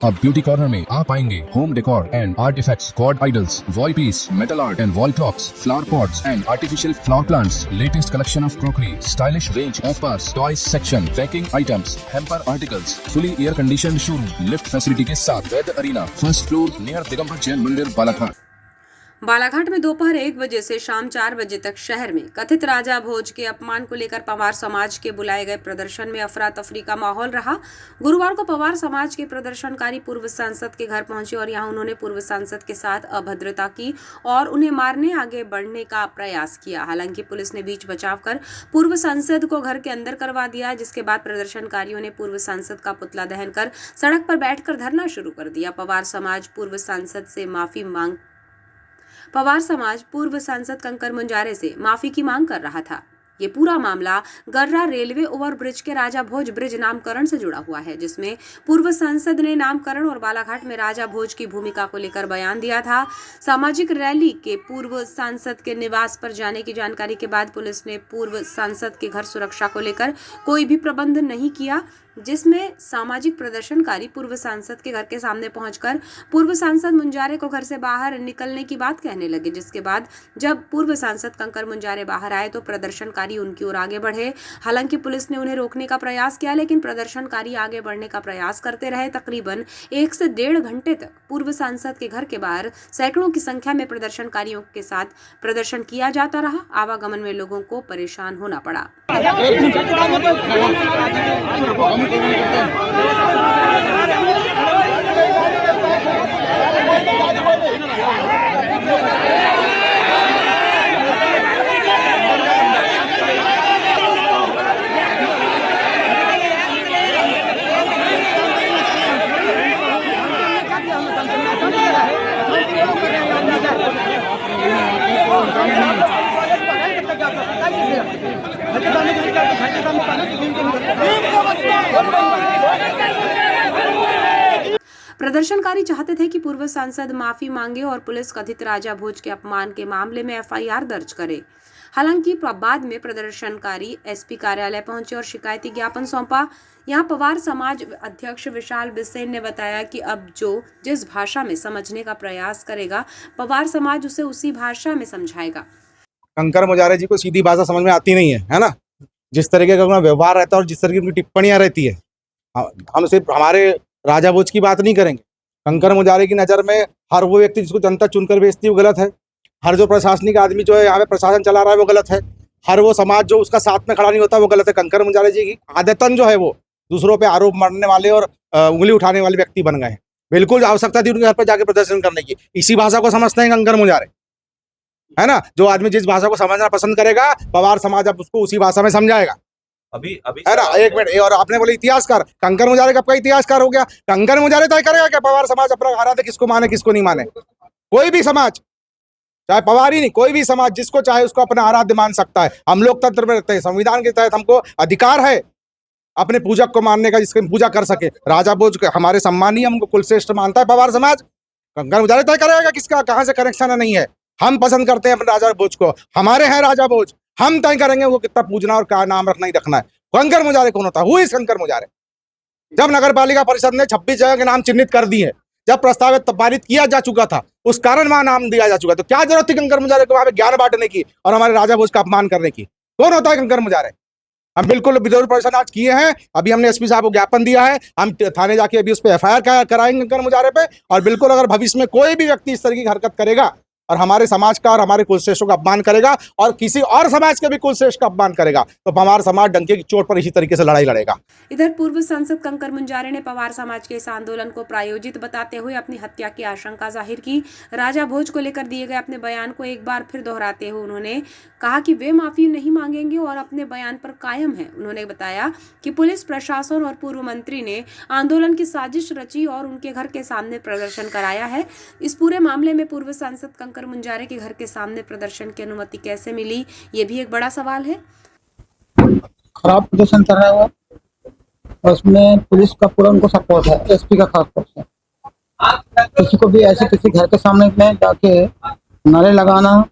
अब beauty corner में आप पाएंगे home decor and artifacts, god idols, wall piece, metal art and wall clocks, flower pots and artificial flower plants, latest collection of crockery, stylish range of purse, toys section, baking items, hamper articles, fully air condition showroom, lift facility के साथ Ved arena, first floor near Digambar Jain Mandir, Balaghat. Balaghat में दोपहर 1 बजे से शाम 4 बजे तक शहर में कथित राजा भोज के अपमान को लेकर पवार समाज के बुलाए गए प्रदर्शन में अफरा तफरी का माहौल रहा। गुरुवार को पवार समाज के प्रदर्शनकारी पूर्व सांसद के घर पहुंचे और यहां उन्होंने पूर्व सांसद के साथ अभद्रता की और उन्हें मारने आगे बढ़ने का प्रयास किया। हालांकि पुलिस ने बीच बचाव कर पूर्व सांसद को घर के अंदर करवा दिया, जिसके बाद प्रदर्शनकारियों ने पूर्व सांसद का पुतला दहन कर सड़क पर बैठकर धरना शुरू कर दिया। पवार समाज पूर्व सांसद कंकर मुंजारे से माफी की मांग कर रहा था। ये पूरा मामला गर्रा रेलवे ओवरब्रिज के राजा भोज ब्रिज नामकरण से जुड़ा हुआ है, जिसमें पूर्व सांसद ने नामकरण और बालाघाट में राजा भोज की भूमिका को लेकर बयान दिया था। सामाजिक रैली के पूर्व सांसद के निवास पर जाने की जानकारी के बाद पुलिस ने पूर्व सांसद के घर सुरक्षा को लेकर कोई भी प्रबंध नहीं किया, जिसमें सामाजिक प्रदर्शनकारी पूर्व सांसद के घर के सामने पहुंचकर पूर्व सांसद मुंजारे को घर से बाहर निकलने की बात कहने लगे। जिसके बाद जब पूर्व सांसद कंकर मुंजारे बाहर आए तो प्रदर्शनकारी उनकी ओर आगे बढ़े। हालांकि पुलिस ने उन्हें रोकने का प्रयास किया, लेकिन प्रदर्शनकारी आगे बढ़ने का प्रयास करते रहे। तकरीबन 1 से 1.5 घंटे तक पूर्व सांसद के घर के बाहर सैकड़ों की संख्या में प्रदर्शनकारियों के साथ प्रदर्शन किया जाता रहा। आवागमन में लोगों को परेशान होना पड़ा। प्रदर्शनकारी चाहते थे कि पूर्व सांसद माफी मांगे और पुलिस कथित राजा भोज के अपमान के मामले में एफआईआर दर्ज करे। हालांकि बाद में प्रदर्शनकारी एसपी कार्यालय पहुंचे और शिकायती ज्ञापन सौंपा। यहां पवार समाज अध्यक्ष विशाल बिसेन ने बताया कि अब जो जिस भाषा में समझने का प्रयास करेगा, पवार समाज उसे उसी भाषा में समझाएगा। कंकर मुंजारे जी को सीधी भाषा समझ में आती नहीं है ना? जिस तरीके का उनका व्यवहार रहता है और जिस तरीके की उनकी टिप्पणियां रहती है, हम सिर्फ हमारे राजा भोज की बात नहीं करेंगे। कंकर मुंजारे की नज़र में हर वो व्यक्ति जिसको जनता चुनकर भेजती है वो गलत है। हर जो प्रशासनिक आदमी जो है यहाँ पे प्रशासन चला रहा है वो गलत है। हर वो समाज जो उसका साथ में खड़ा नहीं होता वो गलत है। कंकर मुंजारे जी की आदतन जो है वो दूसरों पे आरोप मरने वाले और उंगली उठाने वाले व्यक्ति बन गए हैं। बिल्कुल आवश्यकता थी उनके घर पर जाके प्रदर्शन करने की। इसी भाषा को समझते हैं कंकर मुंजारे, है ना? जो आदमी जिस भाषा को समझना पसंद करेगा, पवार समाज अब उसको उसी भाषा में समझाएगा। अभी है ना? एक मिनट, और आपने बोले इतिहासकार, कंकर मुंजारे कब का इतिहासकार हो गया? कंकर मुंजारे तय करेगा कि पवार समाज अपना आराध्य किसको माने किसको नहीं माने। कोई भी समाज, चाहे पवार ही नहीं, कोई भी समाज जिसको चाहे उसको अपना आराध्य मान सकता है। हम लोकतंत्र में रहते हैं, संविधान के तहत हमको अधिकार है अपने पूजक को मानने का, जिसकी पूजा कर सके। राजा भोज हमारे सम्मानीय, हमको कुलश्रेष्ठ मानता है पवार समाज। कंकर मुंजारे तय करेगा किसका कहाँ से कनेक्शन है, नहीं है। हम पसंद करते हैं अपने राजा भोज को, हमारे हैं राजा भोज, हम तय करेंगे वो कितना पूजना और क्या नाम रखना ही रखना है। कंकर मुंजारे कौन होता है? हुई कंकर मुंजारे। जब नगर पालिका परिषद ने 26 जगह के नाम चिन्हित कर दिए, जब प्रस्तावित पारित किया जा चुका था, उस कारण वहां नाम दिया जा चुका, तो क्या जरूरत थी कंकर मुंजारे को वहां पे ज्ञान बांटने की और हमारे राजा भोज का अपमान करने की? कौन होता है कंकर मुंजारे? हम बिल्कुल विरोध प्रदर्शन आज किए हैं। अभी हमने एसपी साहब को ज्ञापन दिया है, हम थाने जाके अभी उस पर एफआईआर कराएंगे कंकर मुंजारे पे। और बिल्कुल अगर भविष्य में कोई भी व्यक्ति इस तरह की हरकत करेगा और हमारे समाज का और हमारे कुलश्रेष्ठों का अपमान करेगा और किसी और समाज के भी कुलश्रेष्ठ का अपमान करेगा, तो हमारा समाज डंके की चोट पर इसी तरीके से लड़ाई लड़ेगा। इधर पूर्व सांसद कंकर मुंजारे ने पवार समाज के इस आंदोलन को प्रायोजित बताते हुए अपनी हत्या की आशंका जाहिर की। राजा भोज को लेकर दिए गए अपने बयान को एक बार फिर दोहराते हुए उन्होंने कहा कि वे माफी नहीं मांगेंगे और अपने बयान पर कायम है। उन्होंने बताया कि पुलिस प्रशासन और पूर्व मंत्री ने आंदोलन की साजिश रची और उनके घर के सामने प्रदर्शन कराया है। इस पूरे मामले में पूर्व सांसद कंकर मुंजारे के घर के सामने प्रदर्शन की अनुमति कैसे मिली, ये भी एक बड़ा सवाल है। खराब प्रदर्शन कर रहा है और उसमें पुलिस का पूरा उनको सपोर्ट है, एसपी का खास तौर से। किसी को भी ऐसे किसी घर के सामने में जाके नारे लगाना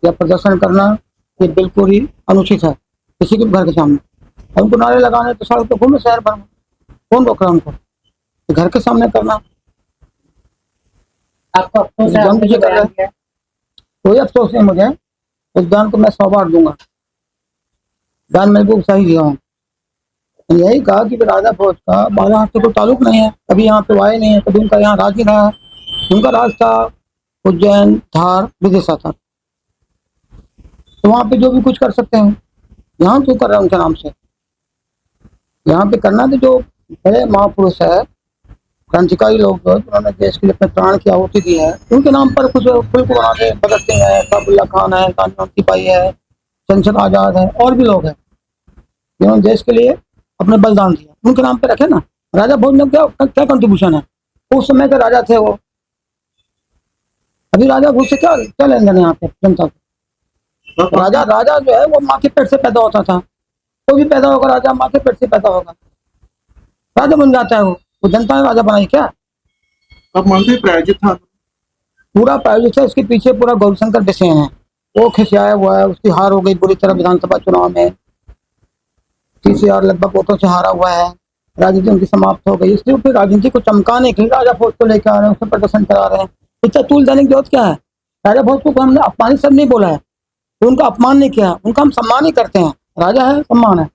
या प्रदर्शन करना ये बिल्कुल ही अनुचित है। किसी के घर के सामने उनको नारे लगाने तो सड़क पे घूमे शहर भर में, कौन रोक रहा है उनको? तो घर के सामने करना। आपको अफसोस है जान आपने बुझे जो कर रहा बयान है। किया? कोई अफसोस नहीं मुझे, उस बयान को मैं 100 बार दूंगा। बयान मैं भी सही दिया हूँ। यही कहा कि राजा भोज का बालाघाट से कोई ताल्लुक नहीं है, कभी यहाँ पे आए नहीं है, कभी उनका यहाँ राज नहीं रहा है। उनका राज था उज्जैन, धार, विदिशा था। तो वहाँ पे जो भी कुछ कर सकते हैं, यहाँ क्यों कर रहे हैं उनके नाम से? यहाँ पे करना तो जो बड़े महापुरुष है, क्रांतिकारी लोग जो उन्होंने देश के लिए अपने प्राण की आहुति दी है, उनके नाम पर कुछ फुल को बना दे। भगत सिंह है, काबुल्ला खान है, कानून सिपाही है, चंद्रशेखर आजाद है, और भी लोग हैं जिन्होंने देश के लिए अपने बलिदान दिया, उनके नाम पे रखे ना। राजा भोज में क्या क्या कंट्रीब्यूशन है? उस समय के राजा थे वो। अभी राजा भोज से क्या क्या लेन देन है यहाँ पे जनता को? राजा राजा जो है वो माँ के पेट से पैदा होता था। कोई भी पैदा होगा राजा माँ के पेट से पैदा होगा, राजा बन जाता है वो जनता ने राजा बनाई क्या? आप मानते हैं प्रायोजित था? पूरा प्रायोजित है, इसके पीछे पूरा गौरीशंकर बिसेन है। वो खिसियाया हुआ है, उसकी हार हो गई बुरी तरह विधानसभा चुनाव में। TCR लगभग वोटों से हारा हुआ है, राजनीति उनकी समाप्त हो गई। इसलिए फिर राजनीति को चमकाने के लिए राजा भोज को लेकर आ रहे हैं, उसमें प्रदर्शन करा रहे हैं। इतना तूल देने की जरूरत क्या है? राजा भोज को हमने अपमानित सब नहीं बोला है, तो उनका अपमान नहीं किया, उनका हम सम्मान ही करते हैं। राजा है, सम्मान है,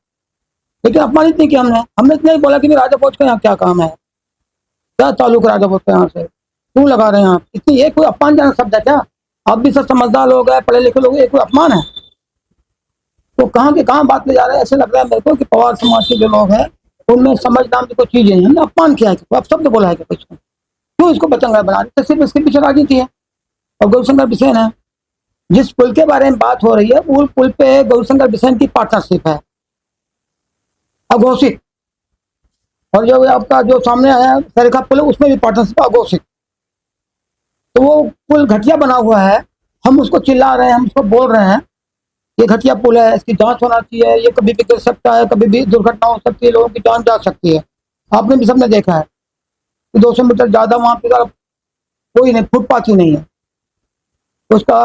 लेकिन अपमानित नहीं किया हमने इतना ही बोला कि राजा भोज का यहाँ क्या काम है, क्या ताल्लुक राजा भोज का यहाँ से, क्यों लगा रहे हैं आप? इतनी ये कोई अपमानजनक शब्द है क्या? आप भी सब समझदार लोग हैं, पढ़े लिखे लोग, ये कोई अपमान है? तो कहाँ के कहाँ बात ले जा रहे हैं? ऐसे लग रहा है मेरे को कि पवार समाज के जो लोग हैं उनमें समझ नाम की कोई चीज नहीं है। हमने अपमान किया है, आप शब्द बोला है क्या कुछ? क्यों इसको बचंगा बना रहे? तो सिर्फ इसके पीछे राजनीति है। और गौरीशंकर बिसेन है, जिस पुल के बारे में बात हो रही है, वो पुल पे गौरीशंकर बिसेन की पार्टनरशिप है अघोषित, और जो आपका जो सामने आया सरेखा पुल है उसमें भी पार्टनरशिप अघोषित। तो वो पुल घटिया बना हुआ है, हम उसको चिल्ला रहे हैं, हम उसको बोल रहे हैं ये घटिया पुल है, इसकी जांच होना चाहिए, ये कभी भी गिर सकता है, कभी भी दुर्घटना हो सकती है, लोगों की जान जा सकती है। आपने भी सबने देखा है कि 200 मीटर ज्यादा वहां पे कोई नहीं, फुटपाथ ही नहीं है, उसका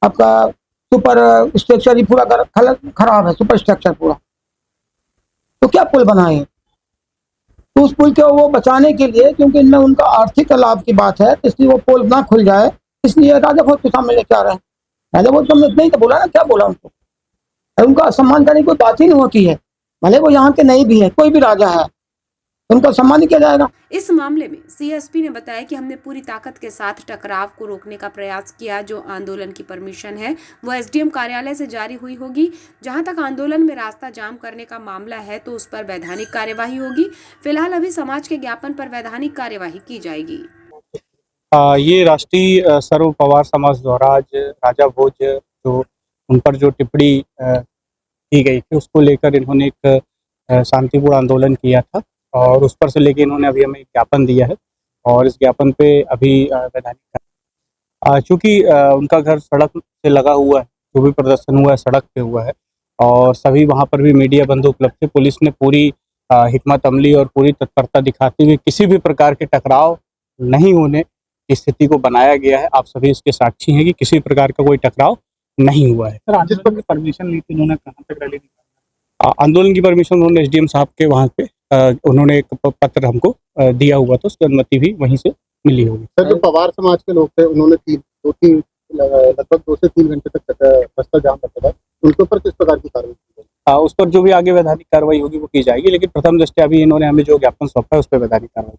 आपका सुपर स्ट्रक्चर ही पूरा खराब है, सुपर स्ट्रक्चर पूरा। तो क्या पुल बनाए? तो उस पुल को वो बचाने के लिए, क्योंकि इनमें उनका आर्थिक लाभ की बात है, इसलिए वो पुल ना खुल जाए, इसलिए राजा भोज के सामने लेके आ रहे हैं। राजा भोज को हमने इतना ही तो बोला ना, क्या बोला उनको? उनका सम्मान करने की कोई बात ही नहीं होती है, भले वो यहाँ के नहीं भी है, कोई भी राजा है, उनका सम्मान ही किया जाएगा। इस मामले में CSP ने बताया कि हमने पूरी ताकत के साथ टकराव को रोकने का प्रयास किया। जो आंदोलन की परमिशन है वो SDM कार्यालय से जारी हुई होगी। जहां तक आंदोलन में रास्ता जाम करने का मामला है तो उस पर वैधानिक कार्यवाही होगी। फिलहाल अभी समाज के ज्ञापन पर वैधानिक कार्यवाही की जाएगी। ये राष्ट्रीय सर्व पवार समाज द्वारा आज राजा भोज जो उन पर जो टिप्पणी की गई थी उसको लेकर इन्होंने एक शांतिपूर्ण आंदोलन किया था, और उस पर से लेके इन्होंने अभी हमें ज्ञापन दिया है, और इस ज्ञापन पे अभी वैधानिक चूँकि उनका घर सड़क से लगा हुआ है, जो भी प्रदर्शन हुआ है सड़क पे हुआ है, और सभी वहाँ पर भी मीडिया बंधु उपलब्ध थे। पुलिस ने पूरी हिकमत अमली और पूरी तत्परता दिखाते हुए किसी भी प्रकार के टकराव नहीं होने की स्थिति को बनाया गया है। आप सभी इसके साक्षी हैं कि किसी प्रकार का कोई टकराव नहीं हुआ है। सर, जिस पर परमिशन ली थी उन्होंने कहाँ तक रैली निकाली? आंदोलन की परमिशन उन्होंने SDM साहब के वहाँ पे उन्होंने एक पत्र हमको दिया हुआ था, उसकी अनुमति भी वहीं से मिली होगी। सर, जो पवार समाज के लोग थे उन्होंने लगभग 2 से 3 घंटे तक रास्ता जाम रखा था, उनके ऊपर किस प्रकार की कार्रवाई की जाएगी? उस पर जो भी आगे वैधानिक कार्रवाई होगी वो की जाएगी, लेकिन प्रथम दृष्टया अभी इन्होंने हमें जो ज्ञापन सौंपा है उस पर वैधानिक कार्रवाई